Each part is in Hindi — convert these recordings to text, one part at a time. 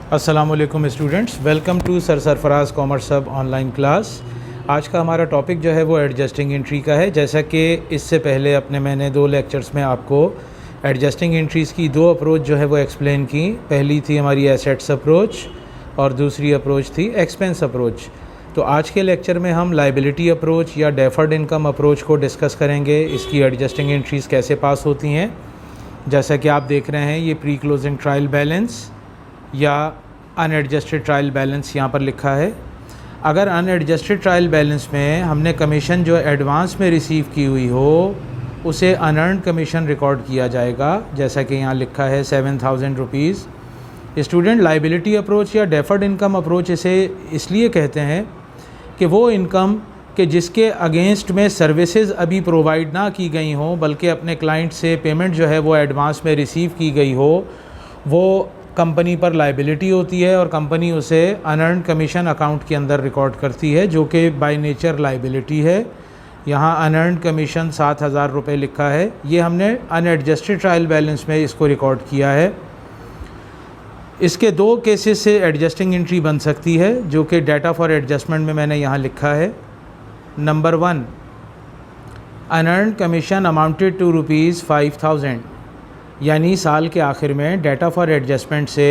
अस्सलाम वालेकुम students, welcome to sir Sarfaraz commerce hub online class. आज का हमारा टॉपिक जो है वो एडजस्टिंग एंट्री का है। जैसा कि इससे पहले मैंने 2 लेक्चर्स में आपको एडजस्टिंग एंट्रीज़ की 2 अप्रोच जो है वो एक्सप्लेन की। पहली थी हमारी एसेट्स अप्रोच और दूसरी अप्रोच थी एक्सपेंस अप्रोच। तो आज के लेक्चर में हम लाइबिलिटी अप्रोच या डेफर्ड इनकम अप्रोच को डिस्कस करेंगे। इसकी एडजस्टिंग एंट्रीज़ कैसे पास होती हैं। जैसा कि आप देख रहे हैं, ये प्री क्लोजिंग ट्रायल बैलेंस या अनएडजस्टेड ट्रायल बैलेंस यहाँ पर लिखा है। अगर अनएडजस्टेड ट्रायल बैलेंस में हमने कमीशन जो एडवांस में रिसीव की हुई हो उसे अनअर्न्ड कमीशन रिकॉर्ड किया जाएगा, जैसा कि यहाँ लिखा है 7,000 रुपीज़। स्टूडेंट, लाइबिलिटी अप्रोच या डेफर्ड इनकम अप्रोच इसे इसलिए कहते हैं कि वो इनकम कि जिसके अगेंस्ट में सर्विसेज अभी प्रोवाइड ना की गई हों, बल्कि अपने क्लाइंट से पेमेंट जो है वो एडवांस में रिसीव की गई हो, वो कंपनी पर लाइबिलिटी होती है और कंपनी उसे अनअर्न्ड कमीशन अकाउंट के अंदर रिकॉर्ड करती है, जो कि बाय नेचर लाइबिलिटी है। यहाँ अनअर्न्ड कमीशन 7,000 रुपये लिखा है। ये हमने अनएडजस्टेड ट्रायल बैलेंस में इसको रिकॉर्ड किया है। इसके 2 केसेस से एडजस्टिंग एंट्री बन सकती है, जो कि डाटा फॉर एडजस्टमेंट में मैंने यहाँ लिखा है। Number 1, unearned commission amounted to ₹5,000, यानी साल के आखिर में डाटा फॉर एडजस्टमेंट से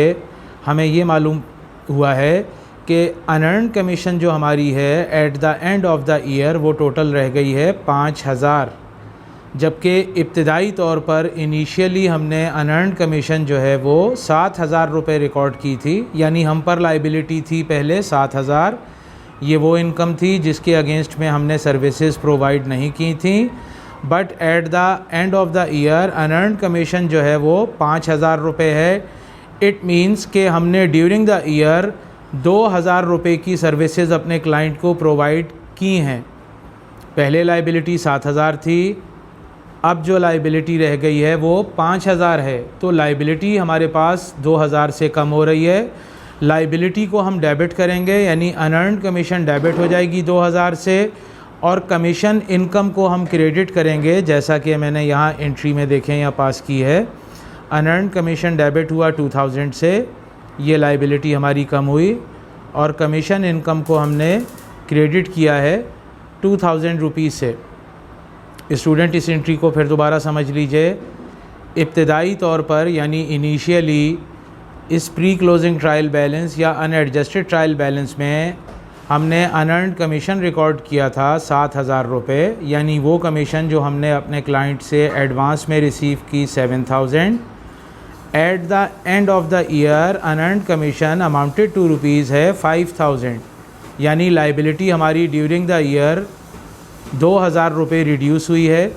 हमें ये मालूम हुआ है कि अनअर्न्ड कमीशन जो हमारी है eight the end of the year वो टोटल रह गई है 5,000, जबकि इब्तदाई तौर पर इनिशियली हमने अनअर्न्ड कमीशन जो है वो 7,000 रुपये रिकॉर्ड की थी। यानी हम पर लाइबिलिटी थी पहले 7,000। ये वो इनकम थी जिसके अगेंस्ट में हमने सर्विसेज प्रोवाइड नहीं की थी, but at the end of the year unearned commission जो है वो 5,000 रुपये है। इट मीन्स कि हमने ड्यूरिंग द ईयर 2,000 रुपये की सर्विसेज अपने क्लाइंट को प्रोवाइड की हैं। पहले लाइबिलिटी 7,000 थी, अब जो लाइबिलिटी रह गई है वो 5,000 है। तो लाइबिलिटी हमारे पास 2,000 से कम हो रही है। लाइबिलिटी को हम डेबिट करेंगे, यानी अनअर्न्ड कमीशन डेबिट हो जाएगी 2,000 से, और कमीशन इनकम को हम क्रेडिट करेंगे, जैसा कि मैंने यहाँ एंट्री में देखें या पास की है। अनअर्न्ड कमीशन डेबिट हुआ 2,000 से, ये लाइबिलिटी हमारी कम हुई, और कमीशन इनकम को हमने क्रेडिट किया है 2,000 रुपीज़ से। स्टूडेंट, इस एंट्री को फिर दोबारा समझ लीजिए। इब्तदाई तौर पर यानी इनिशियली इस प्री क्लोजिंग ट्रायल बैलेंस या अनएडजस्टेड ट्रायल बैलेंस में हमने अनअर्न्ड कमीशन रिकॉर्ड किया था 7,000 रुपये, यानी वो कमीशन जो हमने अपने क्लाइंट से एडवांस में रिसीव की 7,000। At the end of the year unearned commission amounted to rupees है 5,000, यानी लाइबिलिटी हमारी ड्यूरिंग द ईयर 2,000 रुपये रिड्यूस हुई है।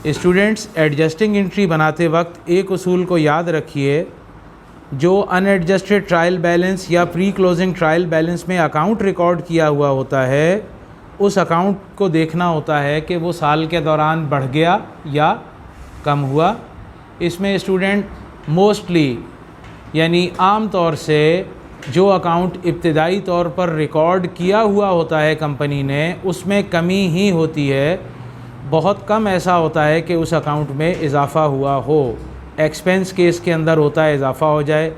स्टूडेंट्स, एडजस्टिंग एंट्री बनाते वक्त एक उसूल को याद रखिए। जो अनएडजस्टेड ट्रायल बैलेंस या प्री क्लोजिंग ट्रायल बैलेंस में अकाउंट रिकॉर्ड किया हुआ होता है, उस अकाउंट को देखना होता है कि वो साल के दौरान बढ़ गया या कम हुआ। इसमें स्टूडेंट मोस्टली यानी आम तौर से जो अकाउंट इब्तदाई तौर पर रिकॉर्ड किया हुआ होता है कंपनी ने, उसमें कमी ही होती है। बहुत कम ऐसा होता है कि उस अकाउंट में इजाफ़ा हुआ हो। एक्सपेंस केस के अंदर होता है इजाफ़ा हो जाए,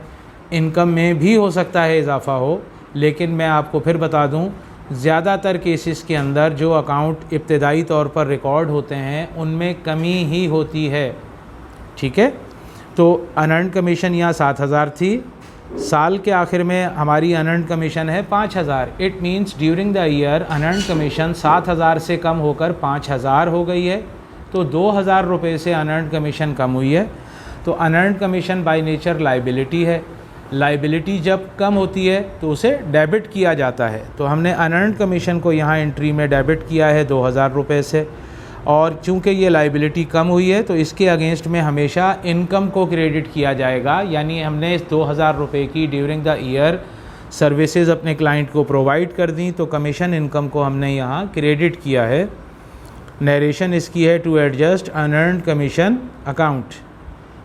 इनकम में भी हो सकता है इजाफ़ा हो, लेकिन मैं आपको फिर बता दूं, ज़्यादातर केसेस के अंदर जो अकाउंट इब्तदाई तौर पर रिकॉर्ड होते हैं उनमें कमी ही होती है। ठीक है, तो अनअर्न्ड कमीशन यहाँ 7,000 थी, साल के आखिर में हमारी अनअर्न्ड कमीशन है 5,000। It means during the year unearned commission 7,000 से कम होकर 5,000 हो गई है। तो 2,000 रुपये से अनअर्न्ड कमीशन कम हुई है। तो unearned commission by nature liability है। लाइबिलिटी जब कम होती है तो उसे डेबिट किया जाता है। तो हमने अनअर्न्ड कमीशन को यहाँ एंट्री में डेबिट किया है 2,000 रुपये से, और चूँकि ये लाइबिलिटी कम हुई है तो इसके अगेंस्ट में हमेशा इनकम को क्रेडिट किया जाएगा। यानी हमने इस 2,000 रुपये की ड्यूरिंग द ईयर सर्विसेज अपने क्लाइंट को प्रोवाइड कर दी, तो कमीशन इनकम को हमने यहाँ क्रेडिट किया है। नरेशन इसकी है to adjust unearned commission account.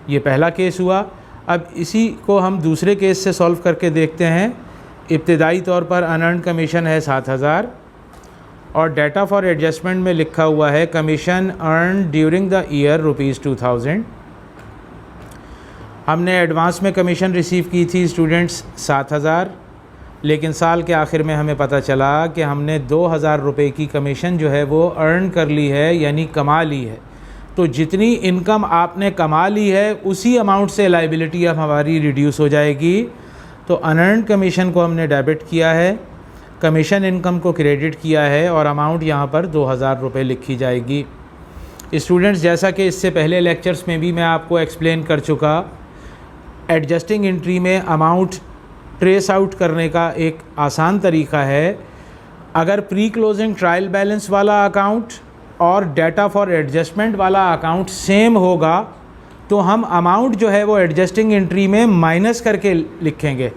ये पहला केस हुआ। अब इसी को हम दूसरे केस से सॉल्व करके देखते हैं। इब्तदाई तौर पर अनअर्न्ड कमीशन है 7,000 और डाटा फॉर एडजस्टमेंट में लिखा हुआ है commission earn during the year ₹2,000। हमने एडवांस में कमीशन रिसीव की थी स्टूडेंट्स 7,000, लेकिन साल के आखिर में हमें पता चला कि हमने 2,000 रुपये की कमीशन जो है वो अर्न कर ली है, यानी कमा ली है। तो जितनी इनकम आपने कमा ली है उसी अमाउंट से लाइबिलिटी अब हमारी रिड्यूस हो जाएगी। तो अनअर्न्ड कमीशन को हमने डेबिट किया है, कमीशन इनकम को क्रेडिट किया है और अमाउंट यहाँ पर 2,000 रुपये लिखी जाएगी। स्टूडेंट्स, जैसा कि इससे पहले लेक्चर्स में भी मैं आपको एक्सप्लेन कर चुका, एडजस्टिंग एंट्री में अमाउंट ट्रेस आउट करने का एक आसान तरीका है। अगर प्री क्लोजिंग ट्रायल बैलेंस वाला अकाउंट और डाटा फॉर एडजस्टमेंट वाला अकाउंट सेम होगा तो हम अमाउंट जो है वो एडजस्टिंग एंट्री में माइनस करके लिखेंगे।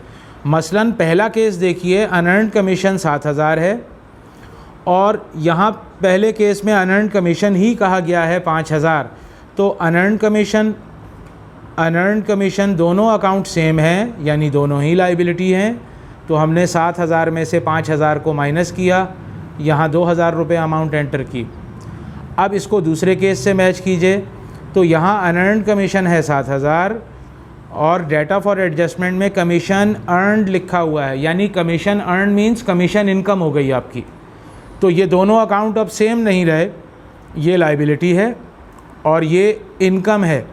मसलन पहला केस देखिए, अनअर्न्ड कमीशन 7,000 है और यहाँ पहले केस में अनअर्न्ड कमीशन ही कहा गया है 5,000। तो अनअर्न्ड कमीशन दोनों अकाउंट सेम हैं, यानी दोनों ही लाइबिलिटी हैं। तो हमने 7,000 में से 5,000 को माइनस किया, यहाँ 2,000 रुपये अमाउंट एंटर की। अब इसको दूसरे केस से मैच कीजिए, तो यहाँ अनअर्न्ड कमीशन है 7,000 और डाटा फॉर एडजस्टमेंट में कमीशन अर्नड लिखा हुआ है, यानी commission earn means commission income हो गई आपकी। तो ये दोनों अकाउंट अब सेम नहीं रहे, ये लाइबिलिटी है और ये इनकम है।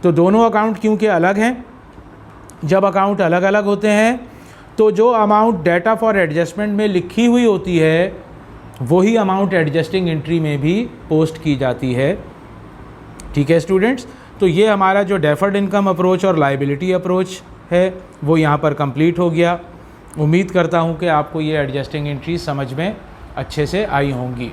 तो दोनों अकाउंट क्योंकि अलग हैं, जब अकाउंट अलग अलग होते हैं तो जो अमाउंट डाटा फॉर एडजस्टमेंट में लिखी हुई होती है वही अमाउंट एडजस्टिंग एंट्री में भी पोस्ट की जाती है। ठीक है स्टूडेंट्स, तो ये हमारा जो डेफर्ड इनकम अप्रोच और लाइबिलिटी अप्रोच है वो यहाँ पर कंप्लीट हो गया। उम्मीद करता हूँ कि आपको ये एडजस्टिंग एंट्री समझ में अच्छे से आई होंगी।